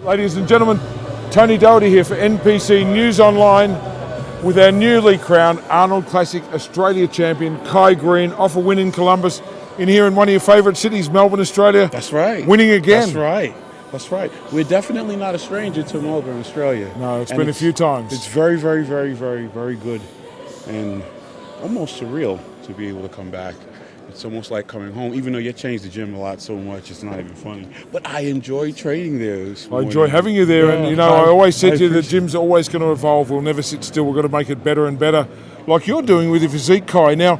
Ladies and gentlemen, Tony Doherty here for NPC News Online with our newly crowned Arnold Classic Australia champion, Kai Greene, off a win in Columbus, in here in one of your favourite cities, Melbourne, Australia. That's right. Winning again. That's right. That's right. We're definitely not a stranger to Melbourne, Australia. No, it's been a few times. It's very, very, very, very, very good and almost surreal to be able to come back. It's almost like coming home, even though you changed the gym a lot so much, it's not even funny. But I enjoy training there this morning. I enjoy having you there, and you know, I always said to you the gym's always going to evolve. We'll never sit still. We've got to make it better and better, like you're doing with your physique, Kai. Now,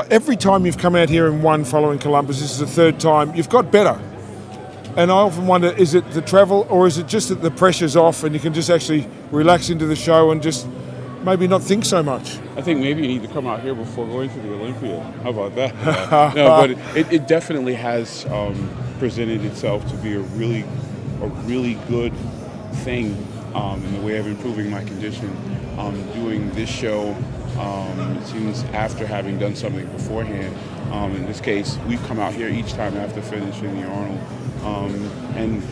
every time you've come out here and won following Columbus, this is the third time, you've got better. And I often wonder, is it the travel, or is it just that the pressure's off and you can just actually relax into the show and just maybe not think so much? I think maybe you need to come out here before going to the Olympia. How about that? No, but it definitely has presented itself to be a really good thing in the way of improving my condition. Doing this show, it seems after having done something beforehand. In this case, we've come out here each time after finishing the Arnold, and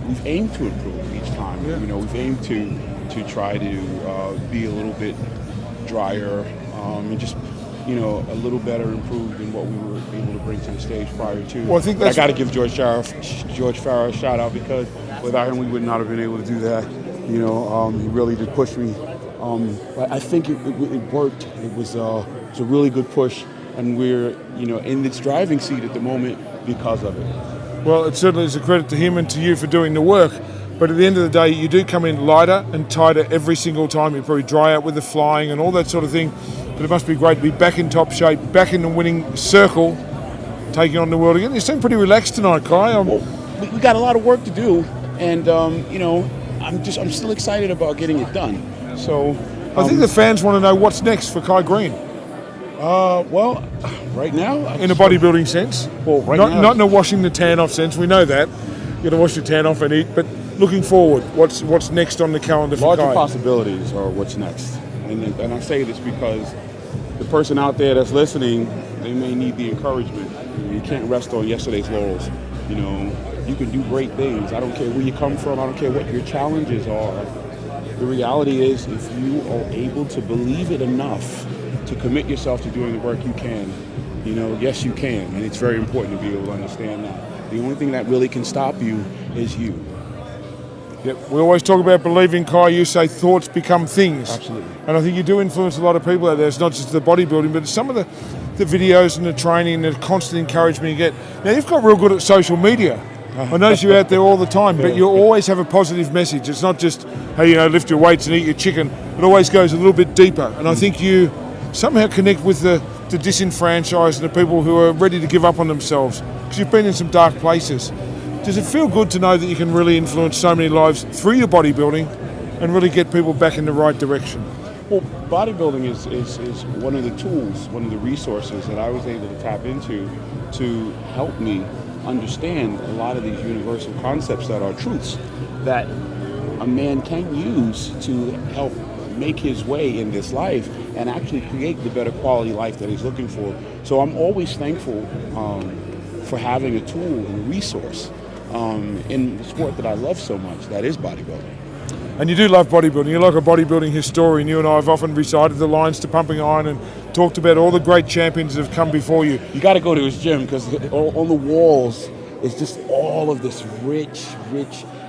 we've aimed to improve each time. Yeah. You know, we've aimed to try to be a little bit drier and just, you know, a little better improved than what we were able to bring to the stage prior to. Well, I think that's... I got to give George Farah a shout out, because without him we would not have been able to do that. You know, he really did push me. I think it worked. It was a really good push, and we're, you know, in this driving seat at the moment because of it. Well, it certainly is a credit to him and to you for doing the work. But at the end of the day, you do come in lighter and tighter every single time. You probably dry out with the flying and all that sort of thing. But it must be great to be back in top shape, back in the winning circle, taking on the world again. You seem pretty relaxed tonight, Kai. Well, we got a lot of work to do, and you know, I'm still excited about getting it done. So I think the fans want to know what's next for Kai Greene. Well, right now, in a bodybuilding sense. Well, now, not in a washing the tan off sense. We know that you got to wash your tan off and eat, but looking forward, what's next on the calendar for larger Kai? Possibilities are what's next, and I say this because the person out there that's listening, they may need the encouragement. You can't rest on yesterday's laurels. You know, you can do great things. I don't care where you come from. I don't care what your challenges are. The reality is, if you are able to believe it enough to commit yourself to doing the work, you can. You know, yes, you can, and it's very important to be able to understand that. The only thing that really can stop you is you. Yep. We always talk about believing, Kai. You say thoughts become things. Absolutely. And I think you do influence a lot of people out there. It's not just the bodybuilding, but it's some of the videos and the training and the constant encouragement you get. Now, you've got real good at social media. I notice you're out there all the time, but you always have a positive message. It's not just, hey, you know, lift your weights and eat your chicken. It always goes a little bit deeper. And I think you somehow connect with the disenfranchised and the people who are ready to give up on themselves, because you've been in some dark places. Does it feel good to know that you can really influence so many lives through your bodybuilding and really get people back in the right direction? Well, bodybuilding is one of the tools, one of the resources that I was able to tap into to help me understand a lot of these universal concepts that are truths that a man can use to help make his way in this life and actually create the better quality life that he's looking for. So I'm always thankful for having a tool and a resource in the sport that I love so much, that is bodybuilding. And you do love bodybuilding. You're like a bodybuilding historian. You and I have often recited the lines to Pumping Iron and talked about all the great champions that have come before you. You got to go to his gym, because on the walls is just all of this rich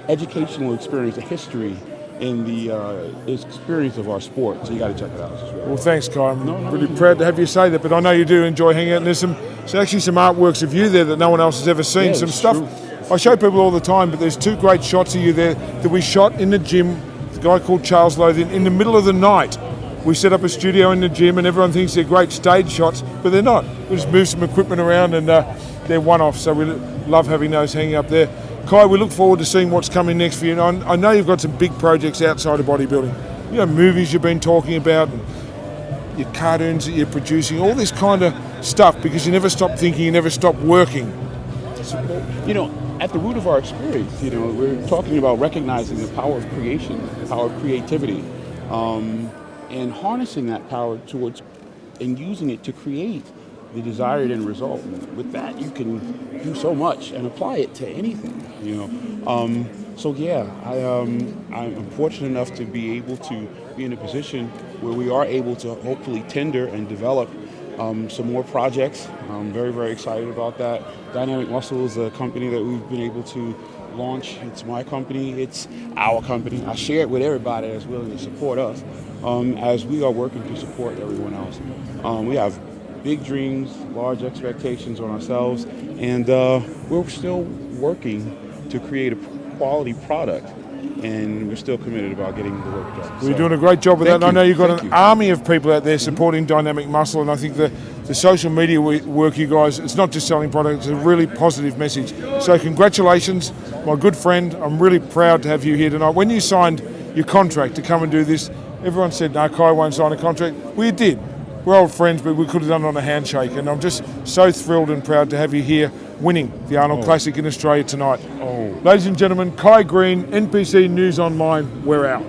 educational experience, a history in the experience of our sport. So you got to check it out. Well, thanks, Kai. I'm really proud to have you say that, but I know you do enjoy hanging out. And there's actually some artworks of you there that no one else has ever seen. Yeah, some stuff. True. I show people all the time, but there's two great shots of you there that we shot in the gym. The guy called Charles Lothian, in the middle of the night. We set up a studio in the gym, and everyone thinks they're great stage shots, but they're not. We just move some equipment around, and they're one-offs, so we love having those hanging up there. Kai, we look forward to seeing what's coming next for you. And I know you've got some big projects outside of bodybuilding. You know, movies you've been talking about, and your cartoons that you're producing, all this kind of stuff, because you never stop thinking, you never stop working. You know, at the root of our experience, you know, we're talking about recognizing the power of creation, the power of creativity, and harnessing that power towards and using it to create the desired end result. And with that, you can do so much and apply it to anything, you know. So yeah, I'm fortunate enough to be able to be in a position where we are able to hopefully tender and develop some more projects. I'm very, very excited about that. Dynamic Muscle is a company that we've been able to launch. It's my company, it's our company. I share it with everybody that's willing to support us as we are working to support everyone else. We have big dreams, large expectations on ourselves, and we're still working to create a quality product, and we're still committed about getting the work done. Well, you're doing a great job with that. I know you've got an you. army of people out there supporting Dynamic Muscle, and I think the social media work you guys, it's not just selling products, it's a really positive message. So congratulations, my good friend. I'm really proud to have you here tonight. When you signed your contract to come and do this, everyone said, no, Kai won't sign a contract. We did. We're old friends, but we could have done it on a handshake, and I'm just so thrilled and proud to have you here winning the Arnold Classic in Australia tonight. Ladies and gentlemen, Kai Greene, NPC News Online, we're out.